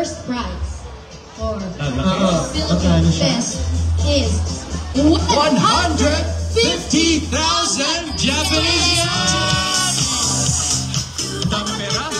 first prize for Philippine Fest is 150,000 Japanese yen! Dami pera?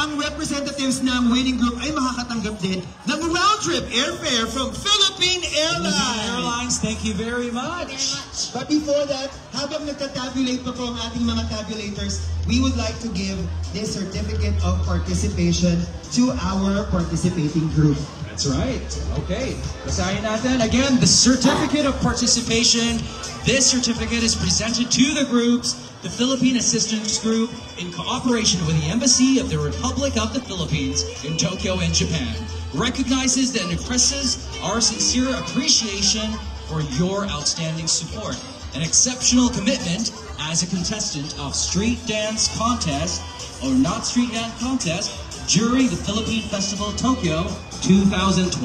Ang representatives ng winning group ay makakatanggap din ng round-trip airfare from Philippine Airlines. Thank you very much. But before that, habang nagtatabulate pa po ang ating mga tabulators, we would like to give this certificate of participation to our participating group. That's right. Okay. Basahin natin. Again, the certificate of participation. This certificate is presented to the groups, the Philippine Assistance Group, in cooperation with the Embassy of the Republic of the Philippines in Tokyo and Japan. Recognizes and expresses our sincere appreciation for your outstanding support and exceptional commitment as a contestant of street dance contest or not street dance contest during the Philippine Festival Tokyo 2025.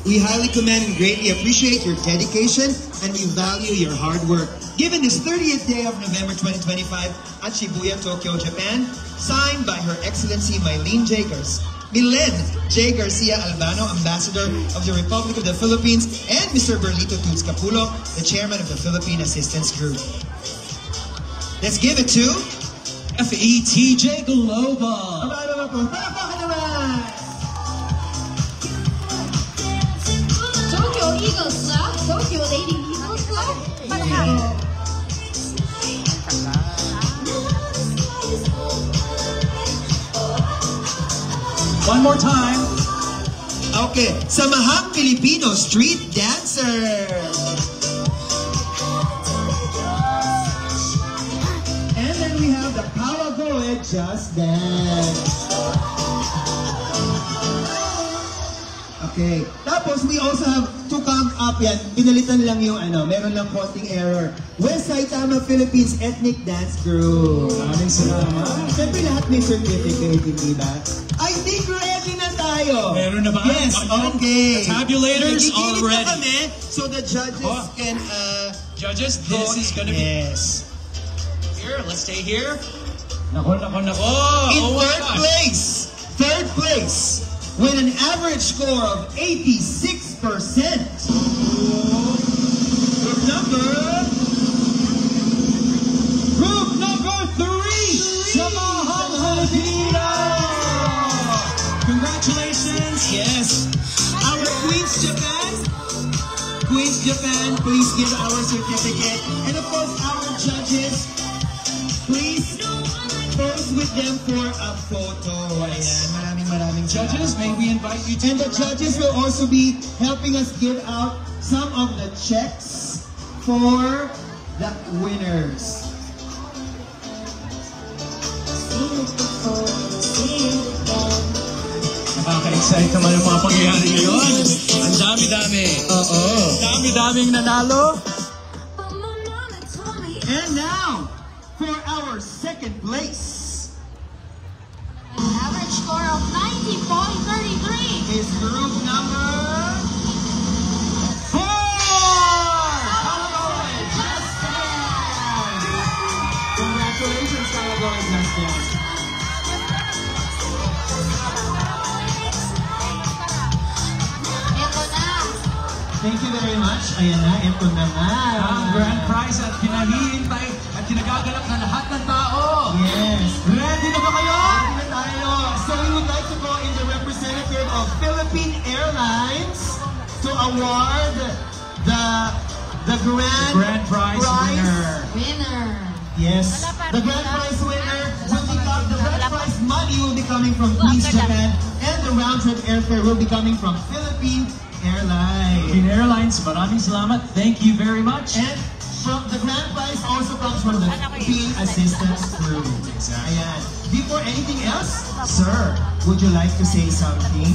We highly commend and greatly appreciate your dedication and we value your hard work. Given this 30th day of November 2025 at Shibuya, Tokyo, Japan, signed by Her Excellency Mylene J. Garcia Albano, Ambassador of the Republic of the Philippines, and Mr. Berlito Toots Capulo, the Chairman of the Philippine Assistance Group. Let's give it to FETJ Global. Tokyo Eagles Club, Tokyo Lady Eagles Club. One more time. Okay, Samahang Filipino Street Dancer. And then we have the Kawagoe Just Dance. Okay, tapos we also have to count up yan. Pinalitan lang yung meron lang konting error. West Saitama Philippines Ethnic Dance Group. Maraming salamat. Siyempre lahat may certificate, hindi ba? I think ready na tayo. Meron na ba? Yes, okay. The tabulators all ready. Kami, so the judges can... Judges, this is gonna be... Yes. Here, let's stay here. Nako. In third place, with an average score of 86%. Group number 3, Samahang Filipino. Congratulations. Yes. Our Queens Japan, please give our certificate. And of course, our judges, please pose with them for a photo. Ayan, maraming Judges, may we invite you to... And the judges will also be helping us give out some of the checks for the winners. Nakaka-excite naman yung mga pangyayari ngayon. Ang dami-dami. Oo. Dami-daming nanalo. And now, for our second place, An average score of 90.33 is group number 4! Kalagoy Just Dance! Congratulations, Kalagoy Just Dance! Ito na. Thank you very much. Ayan na, ito na nga. Ang grand prize at kinahihintay at kinagagalak na lahat ng tao. Yes. Ready na ba kayo? Ready na tayo. So we would like to call in the representative of Philippine Airlines to award the grand prize winner. Yes. The grand prize winner will become, the grand prize money will be coming from Queens Japan and the round-trip airfare will be coming from Philippine Airlines. Philippine Airlines, maraming salamat. Thank you very much. And from the grand prize also comes from the Philippine Assistance Group. Ayan. Before anything else, sir, would you like to say something?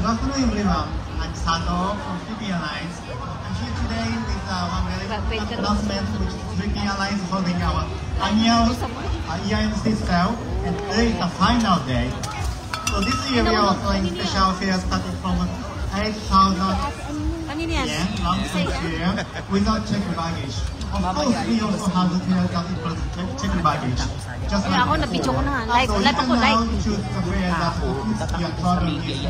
Good afternoon, everyone. I'm Sato from Philippine Airlines. I'm here today with one very important announcement, which is Philippine Airlines is holding our annual year-end street sale, and today is the final day. So this year we are offering special fares starting from 8,000 yen round trip fare without checked baggage. course, we also have the check baggage. Just Kaya ako, na-video ko na nga. Like, so like ako, like. you can now choose the way that your travel is.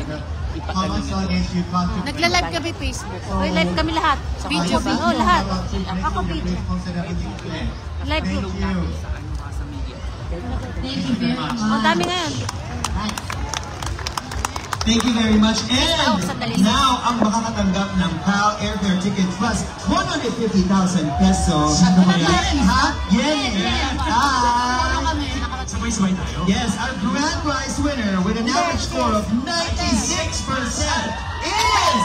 How much luggage you want to Nagla-live kami Facebook. May live kami lahat. Video ba? Oh, lahat. Ako video. Live Thank group. you. Thank you very much. Ang dami ngayon. Thank you very much. And sandali. now, ang makakatanggap ng PAL Airfare Ticket Plus 150,000 pesos. Yen, ha? Yen! Sabay-sabay tayo. Yes, our grand prize winner with an average score of 96% is...